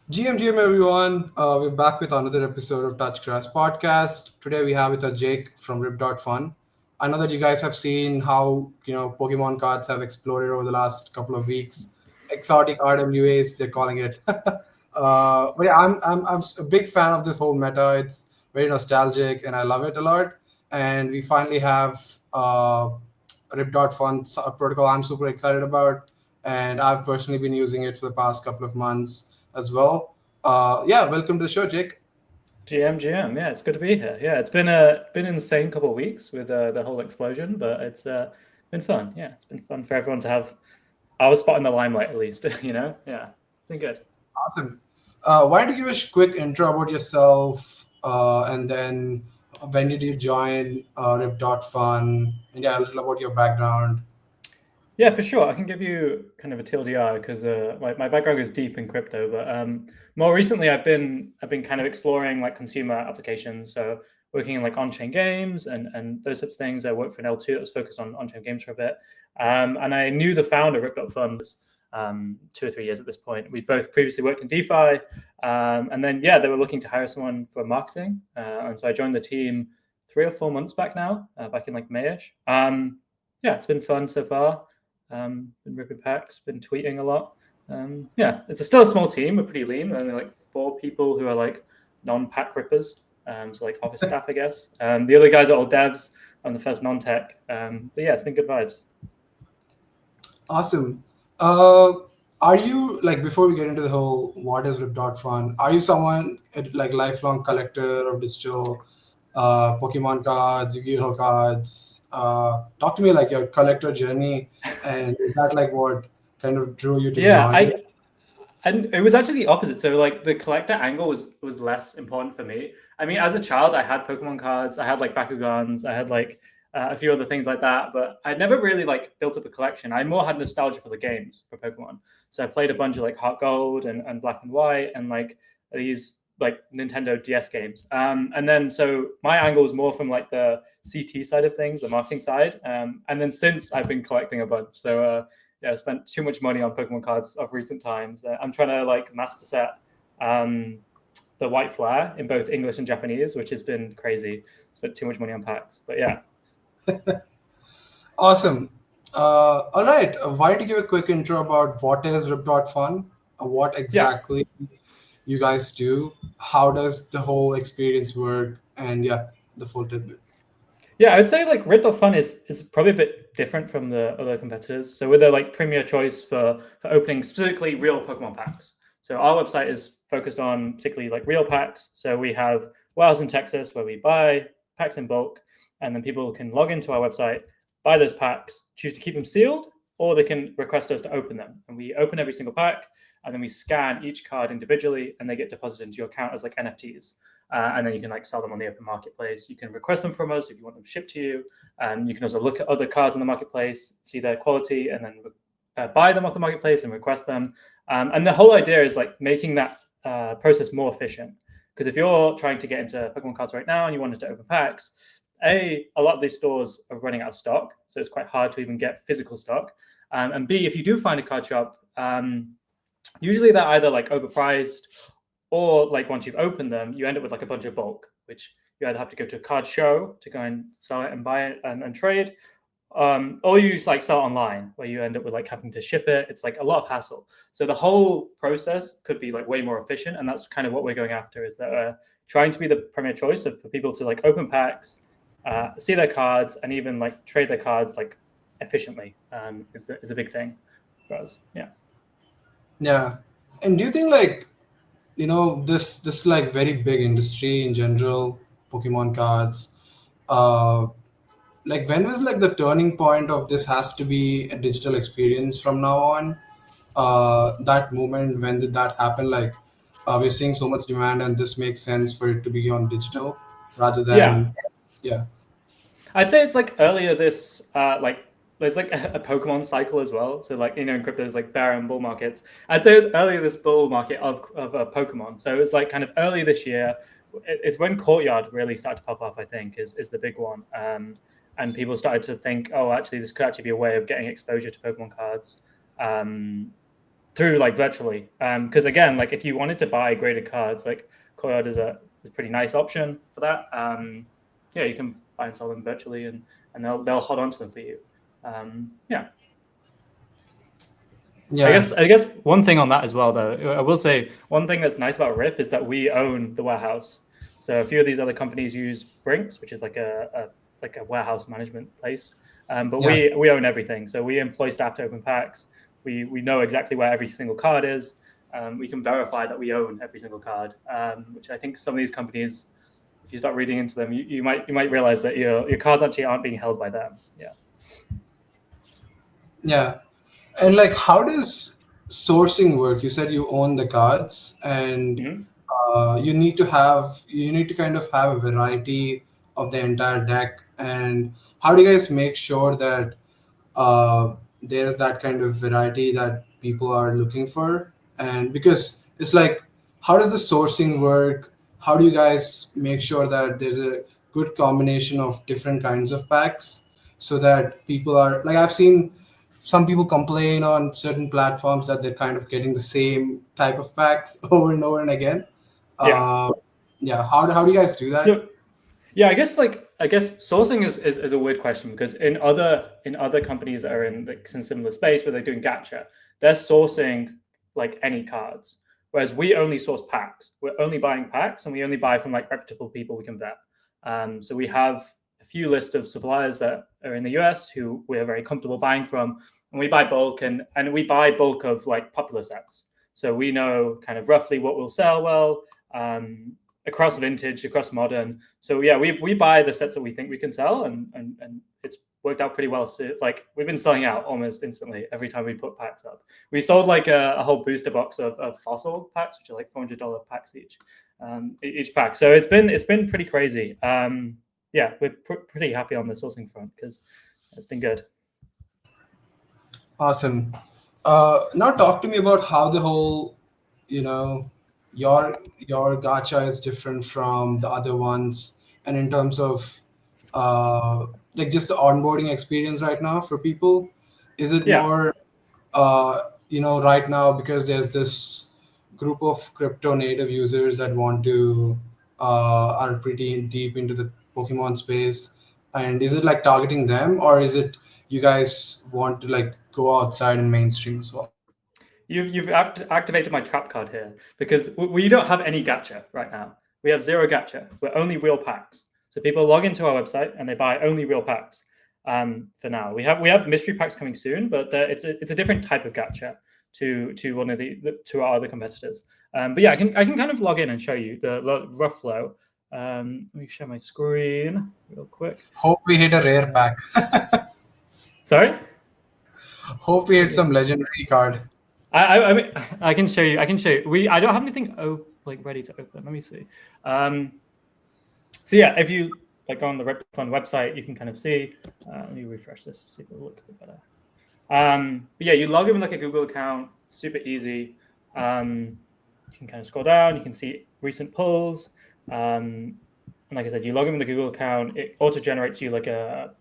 GM everyone. We're back with another episode of Touch Grass Podcast. Today we have with us Jake from Fun. I know that you guys have seen how Pokemon cards have exploded over the last couple of weeks. Exotic RWAs, they're calling it. But yeah, I'm a big fan of this whole meta. It's very nostalgic and I love it a lot. And we finally have Fun a protocol I'm super excited about, and I've personally been using it for the past couple of months as well. Yeah, welcome to the show, Jake. GM. Yeah, it's good to be here. Yeah, it's been an insane couple of weeks with the whole explosion, but it's been fun. Yeah, it's been fun for everyone to have our spot in the limelight at least. Yeah, it's been good. Awesome. Why don't you give us a quick intro about yourself, and then when did you join Fun, and yeah, a little about your background. Yeah, for sure. I can give you kind of a TLDR because my background is deep in crypto, but more recently I've been kind of exploring like consumer applications. So working in like on-chain games and those types of things. I worked for an L2 that was focused on on-chain games for a bit, and I knew the founder Rip.Fun 2 or 3 years at this point. We both previously worked in DeFi, and then yeah, they were looking to hire someone for marketing, and so I joined the team 3 or 4 months back now, back in like Mayish. Yeah, it's been fun so far. Been ripping packs, been tweeting a lot. Yeah, it's still a small team. We're pretty lean. Only like 4 people who are like non-pack rippers. So like office staff, I guess. The other guys are all devs. I'm the first non-tech. But yeah, it's been good vibes. Awesome. Uh, are you like before we get into the whole what is Fun? Are you someone like lifelong collector of digital Pokemon cards, Yu-Gi-Oh cards? Talk to me like your collector journey, and is that like what kind of drew you to Yeah, join? I and it was actually the opposite. So like the collector angle was less important for me. I mean, as a child, I had Pokemon cards, I had like Bakugans, I had like a few other things like that, but I never really like built up a collection. I more had nostalgia for the games for Pokemon. So I played a bunch of like Heart Gold and Black and White and like these like Nintendo DS games. And then so my angle was more from like the CT side of things, the marketing side. And then since I've been collecting a bunch. So yeah, I spent too much money on Pokemon cards of recent times. I'm trying to like master set um, the White Flare in both English and Japanese, which has been crazy. Spent too much money on packs, but yeah, Awesome. All right. Why don't you give a quick intro about what is Fun? What yeah, exactly you guys do? How does the whole experience work? And yeah, the full tidbit. yeah. I'd say like Red.Fun is probably a bit different from the other competitors. So we're the like premier choice for opening specifically real Pokemon packs. So our website is focused on particularly like real packs. So we have warehouse in Texas where we buy packs in bulk, and then people can log into our website, buy those packs, choose to keep them sealed, or they can request us to open them. And we open every single pack, and then we scan each card individually, and they get deposited into your account as like NFTs. And then you can like sell them on the open marketplace. You can request them from us if you want them shipped to you. You can also look at other cards on the marketplace, see their quality, and then buy them off the marketplace and request them. And the whole idea is like making that process more efficient. Because if you're trying to get into Pokemon cards right now and you wanted to open packs, a lot of these stores are running out of stock, so it's quite hard to even get physical stock. And B, if you do find a card shop, usually they're either like overpriced or like once you've opened them, you end up with like a bunch of bulk, which you either have to go to a card show to go and sell it and buy it and trade, or you like sell it online where you end up with like having to ship it. It's like a lot of hassle. So the whole process could be like way more efficient, and that's kind of what we're going after. Is that we're trying to be the premier choice for people to like open packs, see their cards, and even like trade their cards like efficiently. Is a big thing for us. Yeah. Yeah. And do you think like this like very big industry in general, Pokemon cards, uh like when was like the turning point of this has to be a digital experience from now on? That moment, when did that happen? Like we're seeing so much demand and this makes sense for it to be on digital rather Yeah, than yeah. I'd say it's like earlier this like there's like a Pokemon cycle as well. So like in crypto there's like bear and bull markets. I'd say it's earlier this bull market of Pokemon. So it's like kind of early this year. It's when Courtyard really started to pop off. I think is the big one. And people started to think, oh, actually, this could actually be a way of getting exposure to Pokemon cards. Um, through like virtually. Because again, like if you wanted to buy graded cards, like Coyod is a pretty nice option for that. Yeah, you can buy and sell them virtually, and they'll hold on to them for you. Yeah. Yeah, I guess one thing on that as well, though, I will say one thing that's nice about RIP is that we own the warehouse. So a few of these other companies use Brinks, which is like a warehouse management place, but yeah, we own everything. So we employ staff to open packs. We know exactly where every single card is. We can verify that we own every single card, which I think some of these companies, if you start reading into them, you might realize that your cards actually aren't being held by them. Yeah. yeah. And like, how does sourcing work? You said you own the cards, and Mm-hmm. you need to kind of have a variety of the entire deck. And how do you guys make sure that there's that kind of variety that people are looking for? And because it's like, how does the sourcing work? How do you guys make sure that there's a good combination of different kinds of packs so that people are like, I've seen some people complain on certain platforms that they're kind of getting the same type of packs over and over and again. Yeah. uh, yeah, how do you guys do that? So yeah, I guess sourcing is a weird question because in other companies that are in like some similar space where they're doing gacha, they're sourcing like any cards, whereas we only source packs. We're only buying packs, and we only buy from like reputable people we can vet. So we have a few lists of suppliers that are in the US who we are very comfortable buying from, and we buy bulk and we buy bulk of like popular sets. So we know kind of roughly what will sell well. Across vintage, across modern. So yeah, we buy the sets that we think we can sell, and it's worked out pretty well. So, like we've been selling out almost instantly every time we put packs up. We sold like a whole booster box of fossil packs, which are like $400 packs each pack. So it's been pretty crazy. Yeah, we're pretty happy on the sourcing front because it's been good. Awesome. Now talk to me about how the whole, you know, your gacha is different from the other ones, and in terms of like just the onboarding experience right now for people. Is it Yeah, more, right now because there's this group of crypto native users that want to are pretty deep into the Pokemon space, and is it like targeting them, or is it you guys want to like go outside and mainstream as well? you've activated my trap card here because we don't have any gacha right now. We have zero gacha. We're only real packs. So people log into our website and they buy only real packs. For now, we have mystery packs coming soon, but it's a different type of gacha to one of to our other competitors. But yeah, I can kind of log in and show you the rough flow. Let me share my screen real quick. Hope we hit a rare pack. Sorry. Hope we hit some legendary card. I mean, I can show you. I can show you. I don't have anything like ready to open. Let me see. So yeah, if you like go on the Red Fund website, you can kind of see. Let me refresh this to see if it'll look a bit better. But yeah, you log in with like a Google account. Super easy. You can kind of scroll down. You can see recent pulls. And like I said, you log in with a Google account. It auto generates you like a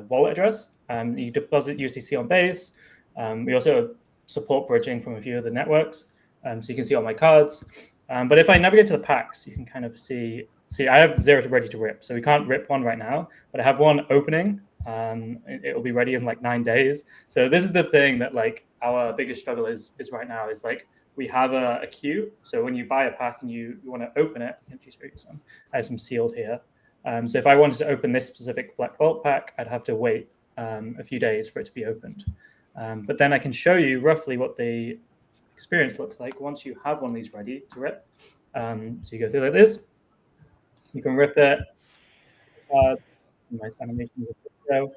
wallet address. You deposit USDC on Base. We also support bridging from a few of the networks, so you can see all my cards. But if I navigate to the packs, you can kind of see I have zero to ready to rip, so we can't rip one right now, but I have one opening. It'll be ready in like 9 days. So this is the thing that like our biggest struggle is right now is like we have a queue. So when you buy a pack and you want to open it, I can show you some. I have some sealed here. So if I wanted to open this specific Black Bolt pack, I'd have to wait a few days for it to be opened. But then I can show you roughly what the experience looks like once you have one of these ready to rip. So you go through like this. You can rip it. Nice animation of the video.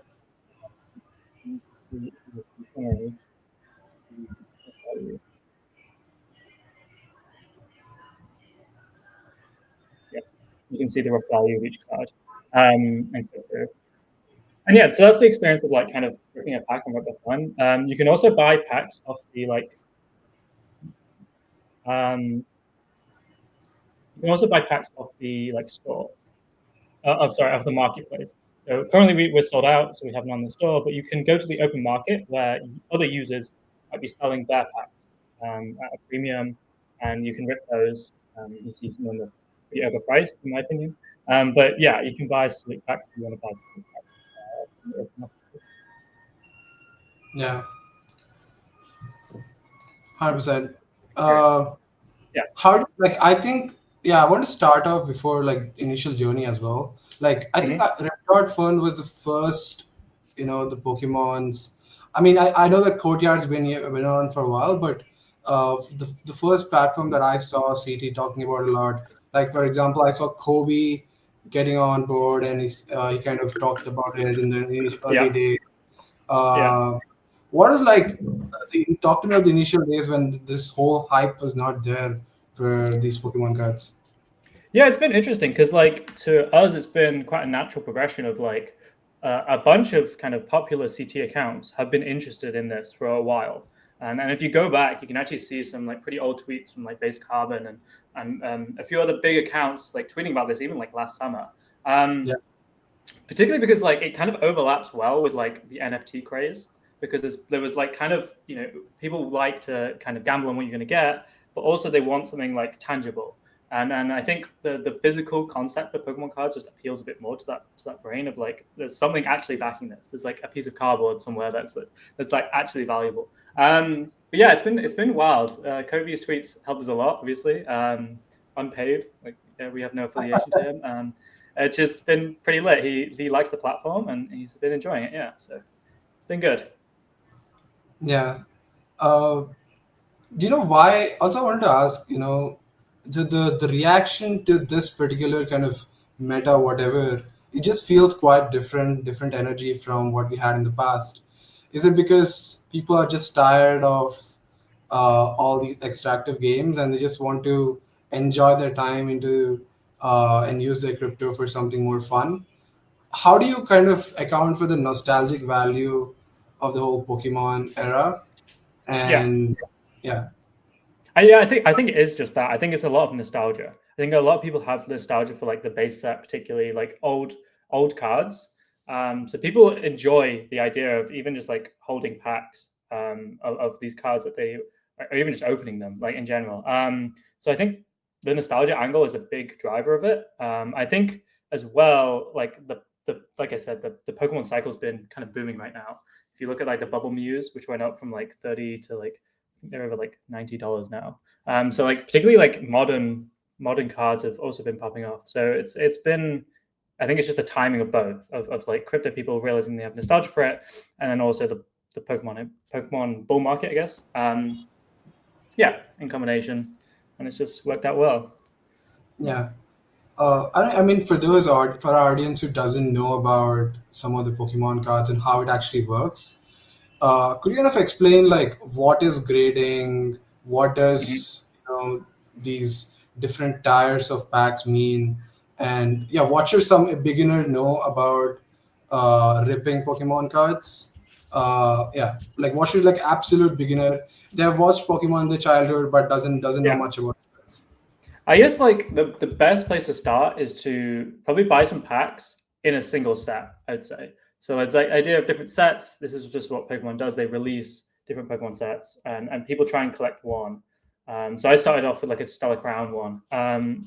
Yes, you can see the rough value of each card. And go through. And yeah, so that's the experience of like kind of ripping a pack and rip fun. You can also buy packs off the like you can also buy packs off the like store. Sorry, off the marketplace. So currently we're sold out, so we have none in the store. But you can go to the open market where other users might be selling their packs. at a premium, and you can rip those. You can see some of them are pretty overpriced, in my opinion. But yeah, you can buy select packs if you want to buy select packs. Yeah, 100%. Great. Uh, Yeah. like I think, yeah, I want to start off before like initial journey as well. Like I think Hmm. Red Dot Fun was the first, the Pokemons. I mean, I know that Courtyard's been on for a while, but the first platform that I saw CT talking about a lot, like for example, I saw Kobe getting on board, and he kind of talked about it in the early Yeah. days. Yeah. Uh, what is like talk to me about the initial days when this whole hype was not there for these Pokemon cards. Yeah, it's been interesting because, like, to us, it's been quite a natural progression of like a bunch of kind of popular CT accounts have been interested in this for a while. And if you go back, you can actually see some like pretty old tweets from like Base Carbon and a few other big accounts like tweeting about this even like last summer. Yeah, Particularly because like it kind of overlaps well with like the NFT craze because there was like kind of people like to kind of gamble on what you're going to get, but also they want something like tangible. And I think the physical concept of Pokemon cards just appeals a bit more to that brain of like there's something actually backing this. There's like a piece of cardboard somewhere that's like actually valuable. But yeah, it's been wild. Kobe's tweets helped us a lot, obviously. Unpaid, like we have no affiliation to him. It's just been pretty lit. He likes the platform and he's been enjoying it. Yeah, so it's been good. yeah. Uh, do you know why? Also, I wanted to ask. The reaction to this particular kind of meta, whatever, it just feels quite different energy from what we had in the past. Is it because people are just tired of all these extractive games and they just want to enjoy their time into and use their crypto for something more fun? How do you kind of account for the nostalgic value of the whole Pokemon era? Yeah, And yeah, yeah, I think it is just that. I think it's a lot of nostalgia. I think a lot of people have nostalgia for like the base set, particularly like old cards. So people enjoy the idea of even just like holding packs of these cards that they or even just opening them, like in general. So I think the nostalgia angle is a big driver of it. I think as well, like the like I said, the Pokemon cycle's been kind of booming right now. If you look at like the Bubble Mews, which went up from like 30 to like they're over like $90 now. So like particularly like modern cards have also been popping off. So it's been I think it's just the timing of both of like crypto people realizing they have nostalgia for it, and then also the Pokemon bull market, I guess. Yeah, in combination, and it's just worked out well. yeah. I mean, for our audience who doesn't know about some of the Pokemon cards and how it actually works, could you kind of explain like what is grading? What Mhm. does these different tiers of packs mean? And yeah, what should some beginner know about ripping Pokemon cards? Yeah, like what should like absolute beginner? They have watched Pokemon in their childhood but doesn't know Yeah. much about cards. I guess like the best place to start is to probably buy some packs in a single set, I'd say. So it's like idea of different sets. This is just what Pokemon does. They release different Pokemon sets and people try and collect one. So I started off with like a Stellar Crown one,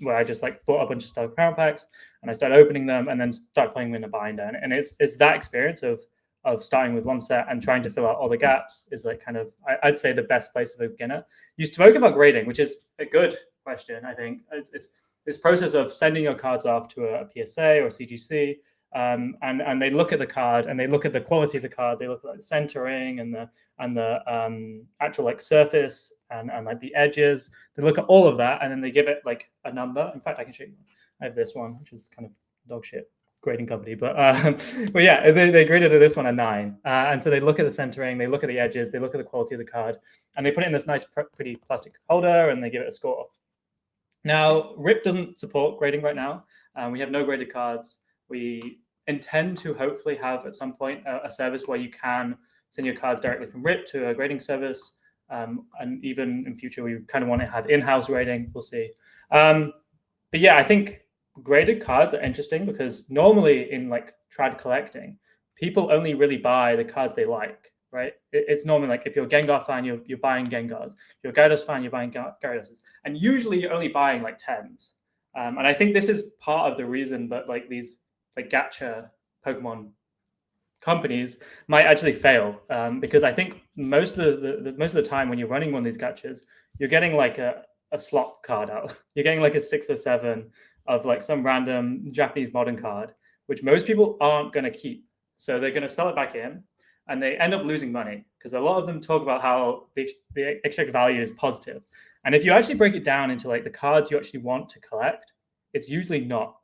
where I just like bought a bunch of Stellar Crown packs and I started opening them and then start playing them in a binder. And it's that experience of starting with one set and trying to fill out all the gaps is like kind of I'd say the best place for a beginner. You spoke about grading, which is a good question. I think it's this process of sending your cards off to a PSA or CGC, and they look at the card and they look at the quality of the card. They look at like, the centering and the actual like surface and like the edges. They look at all of that and then they give it like a number. In fact, I can show you. I have this one, which is kind of dog shit grading company, but yeah, they graded this one a 9, and so they look at the centering, they look at the edges, they look at the quality of the card, and they put it in this nice, pretty plastic holder, and they give it a score. Now, RIP doesn't support grading right now. We have no graded cards. We intend to hopefully have at some point a service where you can send your cards directly from RIP to a grading service. And even in future, we kind of want to have in-house grading. We'll see. But yeah, I think graded cards are interesting because normally in like trad collecting, people only really buy the cards they like, right? It's normally like if you're a Gengar fan, you're buying Gengars. If you're a Gyarados fan, you're buying Gyarados. And usually you're only buying like tens. And I think this is part of the reason that like these like gacha Pokemon companies might actually fail, because I think most of most of the time when you're running one of these gachas, you're getting like a slot card out. You're getting like a 6 or 7 of like some random Japanese modern card, which most people aren't going to keep. So they're going to sell it back in, and they end up losing money because a lot of them talk about how the expected value is positive. And if you actually break it down into like the cards you actually want to collect, it's usually not.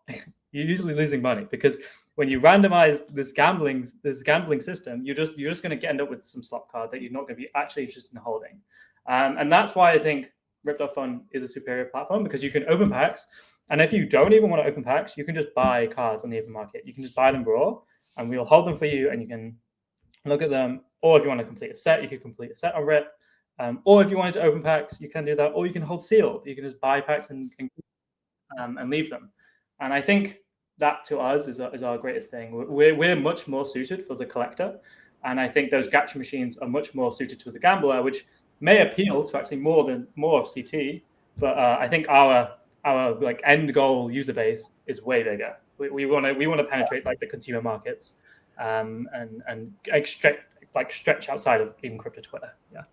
You're usually losing money because when you randomize this gambling system, you're just going to end up with some slot card that you're not going to be actually interested in holding, and that's why I think Ripped Off Fun is a superior platform, because you can open packs, and if you don't even want to open packs, you can just buy cards on the open market. You can just buy them raw, and we'll hold them for you, and you can look at them. Or if you want to complete a set, you can complete a set on Rip. Or if you wanted to open packs, you can do that. Or you can hold sealed. You can just buy packs and leave them. And I think that to us is our greatest thing. We're much more suited for the collector, and I think those gacha machines are much more suited to the gambler, which may appeal to actually more of CT. But I think our like end goal user base is way bigger. We want to penetrate like the consumer markets, and stretch outside of even crypto Twitter. Yeah.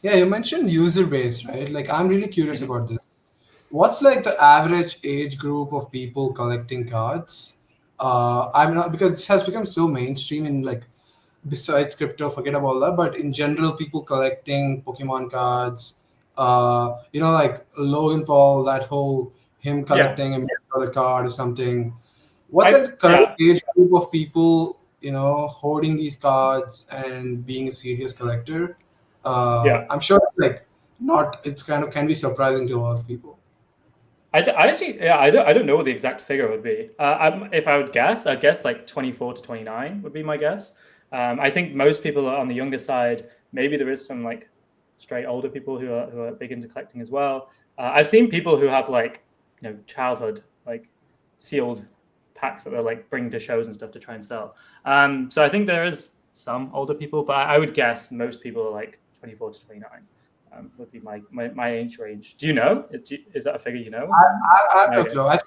Yeah, you mentioned user base, right? Like, I'm really curious Mm-hmm. about this. What's like the average age group of people collecting cards? I'm not, because this has become so mainstream in like, besides crypto, forget about that. But in general, people collecting Pokemon cards. Like Logan Paul, that whole him Yeah. collecting a $1 card or something. What's I like the current yeah age group of people, holding these cards and being a serious collector? yeah. I'm sure, like, not, it's kind of can be surprising to a lot of people. I actually, yeah, I don't know what the exact figure would be. If I would guess, I'd guess like 24 to 29 would be my guess. I think most people are on the younger side. Maybe there is some like straight older people who are big into collecting as well. I've seen people who have like childhood like sealed packs that they're like bringing to shows and stuff to try and sell. So I think there is some older people, but I would guess most people are like 24 to 29. Would be my age range. Do you know? Is that a figure you know? I have no Okay. clue. I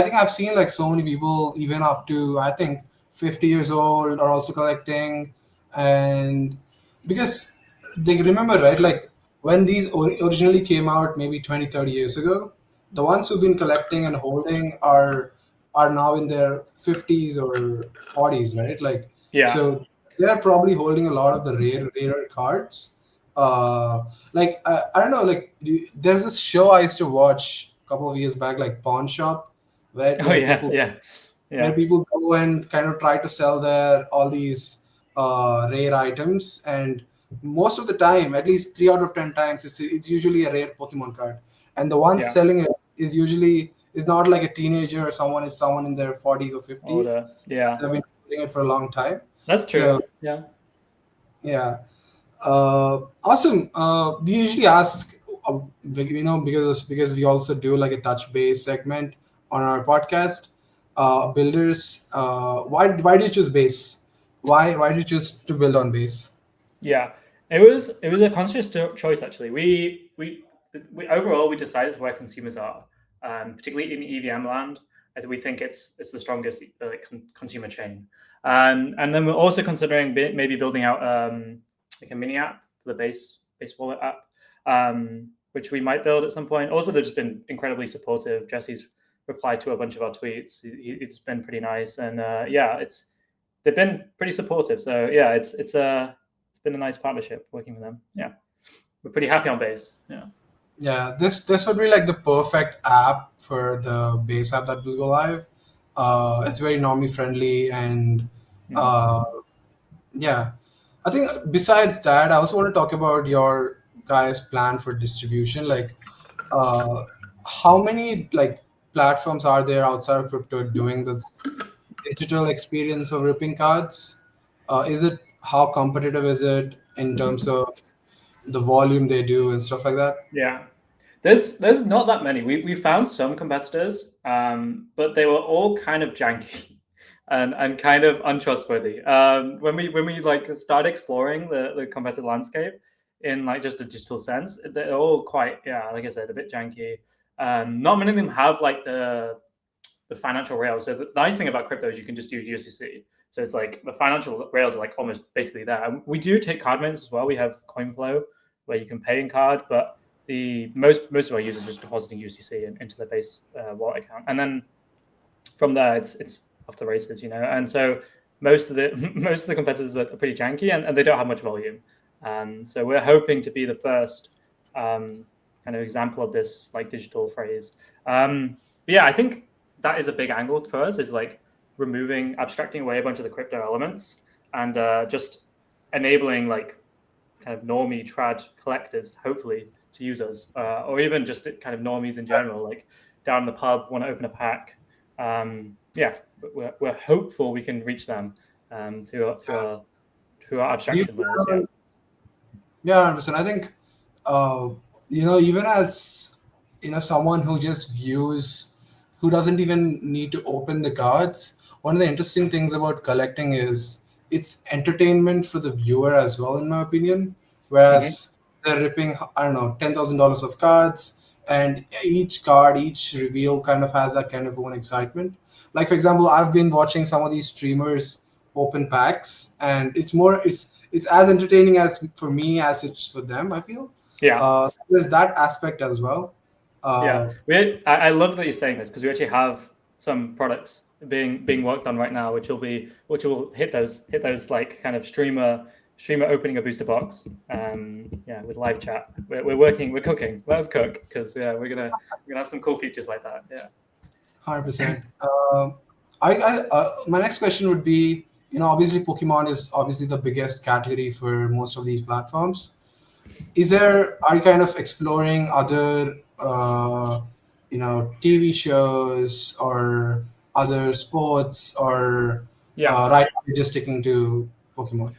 think I've seen like so many people, even up to I think 50 years old, are also collecting, and because they remember, right? Like when these originally came out, maybe 20, 30 years ago, the ones who've been collecting and holding are now in their 50s or 40s, right? Like, Yeah. so they're probably holding a lot of the rarer cards. Uh, like I don't know, like there's this show I used to watch a couple of years back, like Pawn Shop, where Oh where yeah. people Yeah. where Yeah. people go and kind of try to sell their all these rare items, and most of the time, at least 3 out of 10 times, it's usually a rare Pokemon card, and the one Yeah. selling it is not like a teenager or someone in their 40s or 50s. Older. Yeah. They've been doing it for a long time. That's true. So Yeah. yeah. Awesome. We usually ask, because we also do like a touch base segment on our podcast. Builders, why do you choose base? Why do you choose to build on base? Yeah, it was a conscious choice actually. We overall we decided where consumers are, particularly in EVM land. I think we think it's the strongest consumer chain, and then we're also considering maybe building out like a mini app for the base wallet app, which we might build at some point. Also, they've just been incredibly supportive. Jesse's replied to a bunch of our tweets. It's been pretty nice, and yeah, they've been pretty supportive. So yeah, it's been a nice partnership working with them. Yeah, we're pretty happy on base. Yeah. Yeah, this would be like the perfect app for the base app that will go live. It's very normie friendly, and Mhm. uh, yeah, I think besides that, I also want to talk about your guys' plan for distribution. Like, uh, how many like platforms are there outside of crypto doing this digital experience of ripping cards? Is it how competitive is it in terms of the volume they do and stuff like that? Yeah. There's not that many. We found some competitors, but they were all kind of janky. and kind of untrustworthy. When we like start exploring the competitive landscape in like just a digital sense, they're all quite, yeah, like I said, a bit janky. Not many of them have like the financial rails. So the nice thing about crypto is you can just do USDC. So it's like the financial rails are like almost basically there. And we do take card payments as well. We have CoinFlow where you can pay in card, but the most of our users are just depositing USDC into their base wallet account, and then from there it's off the races, you know. And so most of the most of the competitors are pretty janky, and they don't have much volume. So we're hoping to be the first kind of example of this like digital phrase. But yeah, I think that is a big angle for us, is like abstracting away a bunch of the crypto elements and just enabling like kind of normie trad collectors, hopefully, to use us, or even just kind of normies in general, like down in the pub, want to open a pack. Yeah, we're hopeful we can reach them through our Do you abstraction layers. Yeah. Yeah, 100%. I think, uh, even as someone who just views, who doesn't even need to open the cards. One of the interesting things about collecting is it's entertainment for the viewer as well, in my opinion. Mm-hmm. Whereas they're ripping, I don't know, $10,000 of cards, and each card, each reveal kind of has that kind of own excitement. Like for example, I've been watching some of these streamers open packs, and it's as entertaining as for me as it's for them, I feel. Yeah. There's that aspect as well. Yeah, uh, I love that you're saying this, because we actually have some products being worked on right now, which will hit those like kind of streamer opening a booster box. Yeah, with live chat. We're cooking. Let's cook, because yeah, we're gonna have some cool features like that. Yeah. 100%. My next question would be, obviously Pokemon is obviously the biggest category for most of these platforms. Are you kind of exploring other, TV shows or other sports, or Yeah. right now you're just sticking to Pokemon?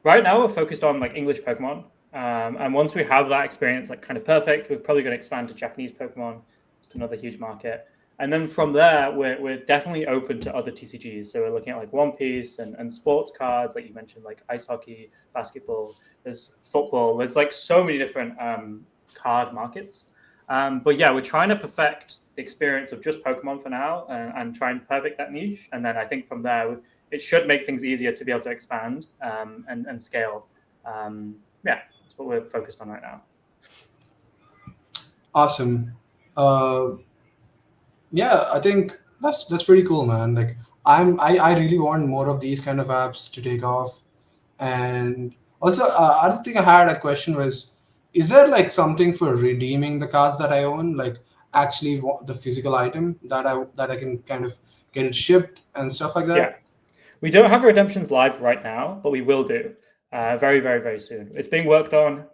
Right now, we're focused on like English Pokemon, and once we have that experience like kind of perfect, we're probably going to expand to Japanese Pokemon. It's another huge market, and then from there, we're definitely open to other TCGs. So we're looking at like One Piece and sports cards, like you mentioned, like ice hockey, basketball. There's football. There's like so many different card markets. But yeah, we're trying to perfect the experience of just Pokemon for now, and try and perfect that niche, and then I think from there it should make things easier to be able to expand and scale. Yeah, that's what we're focused on right now. Awesome. uh, Yeah, I think that's pretty cool, man. Like I really want more of these kind of apps to take off. And also, other thing I had a question was, is there like something for redeeming the cards that I own, like actually the physical item that I can kind of get it shipped and stuff like Yeah, that? we don't have redemptions live right now, but we will do very, very, very soon. It's being worked on.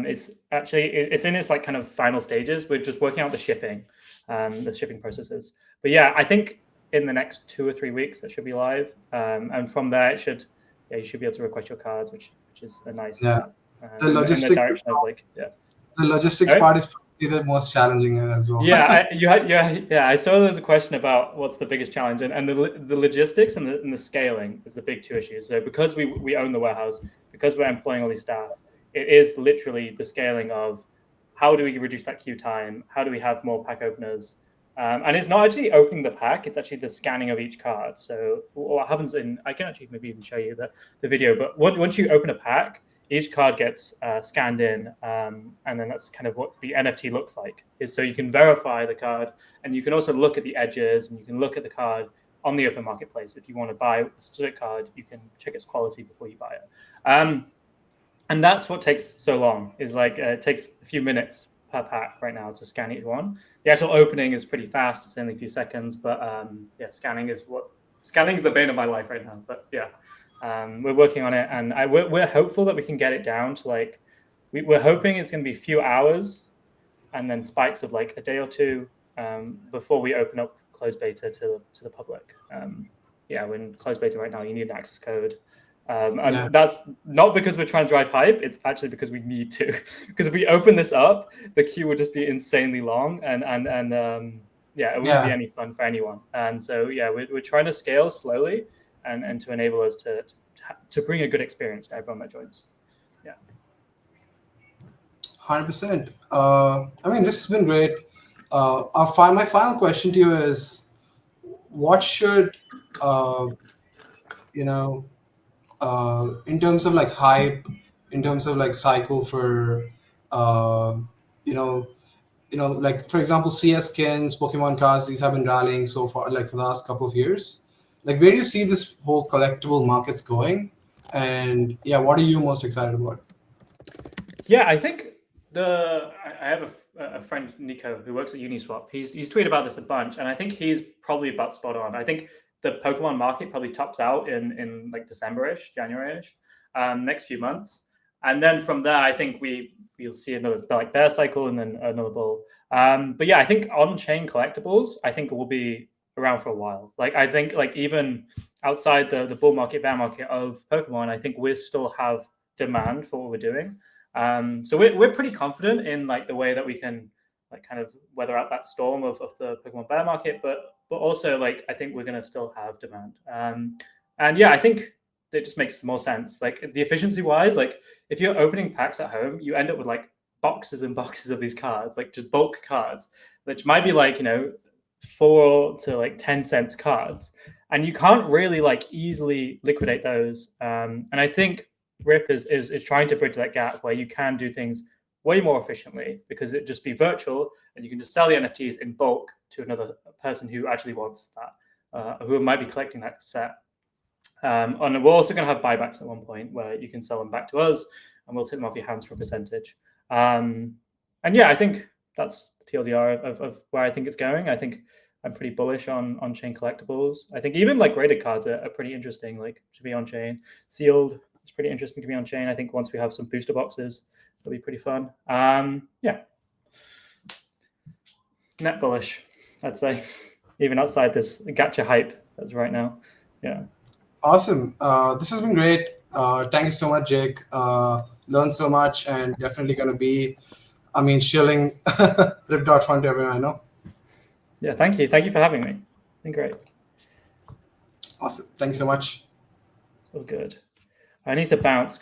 It's in its like kind of final stages. We're just working out the shipping processes. But yeah, I think in the next 2 or 3 weeks that should be live, and from there you should be able to request your cards, which is a nice Yeah, step the in the logistics direction of like, yeah. the logistics Sorry? part is probably the most challenging as well. Yeah, yeah. I saw there was a question about what's the biggest challenge, and the logistics and the scaling is the big two issues. So because we own the warehouse, because we're employing all these staff, it is literally the scaling of how do we reduce that queue time? How do we have more pack openers? And it's not actually opening the pack; it's actually the scanning of each card. So what happens I can actually maybe even show you the video. But once you open a pack, each card gets scanned in, and then that's kind of what the NFT looks like. Is so you can verify the card, and you can also look at the edges, and you can look at the card on the open marketplace. If you want to buy a specific card, you can check its quality before you buy it. And that's what takes so long. Is like it takes a few minutes per pack right now to scan each one. The actual opening is pretty fast; it's only a few seconds. But yeah, scanning is the bane of my life right now. But yeah, we're working on it, and we're hopeful that we can get it down to like we're hoping it's going to be a few hours, and then spikes of like a day or two before we open up closed beta to the public. Yeah, we're in closed beta right now. You need an access code. Yeah, And that's not because we're trying to drive hype. It's actually because we need to. Because if we open this up, the queue would just be insanely long, and yeah, it wouldn't be yeah, any fun for anyone. And so yeah, we're trying to scale slowly, and to enable us to bring a good experience to everyone that joins. Yeah. 100%. I mean, this has been great. My final question to you is, what should uh, you know in terms of like hype, in terms of like cycle for uh, you know like for example, CS skins, Pokemon cards, these have been rallying so far, like for the last couple of years. Like, where do you see this whole collectible markets going? And yeah, what are you most excited about? Yeah, I think I have a friend Nico who works at Uniswap. He's tweeted about this a bunch, and I think he's probably about spot on. I think the Pokemon market probably tops out in like December-ish, January-ish, next few months, and then from there, I think we'll see another like bear cycle and then another bull. But yeah, I think on-chain collectibles, I think will be around for a while. Like I think like even outside the bull market, bear market of Pokemon, I think we still have demand for what we're doing. So we're pretty confident in like the way that we can like kind of weather out that storm of the Pokemon bear market, but also like I think we're going to still have demand. And yeah, I think it just makes more sense. Like the efficiency wise, like if you're opening packs at home, you end up with like boxes and boxes of these cards, like just bulk cards, which might be like 4 to like 10 cents cards, and you can't really like easily liquidate those. And I think Rip is trying to bridge that gap where you can do things way more efficiently because it just be virtual and you can just sell the NFTs in bulk to another person who actually wants that, who might be collecting that set. And we're also going to have buybacks at one point where you can sell them back to us and we'll take them off your hands for a percentage. And yeah, I think that's TLDR of where I think it's going. I think I'm pretty bullish on chain collectibles. I think even like graded cards are pretty interesting, like to be on chain. Sealed, it's pretty interesting to be on chain. I think once we have some booster boxes, it'll be pretty fun. Yeah, net bullish, I'd say, even outside this gacha hype that's right now. Yeah. Awesome. This has been great. Thank you so much, Jake. Learned so much, and definitely going to be, I mean, shilling Rip Dot Fun to everyone I know. Yeah, thank you. Thank you for having me. It's been great. Awesome. Thank you so much. So good. I need to bounce.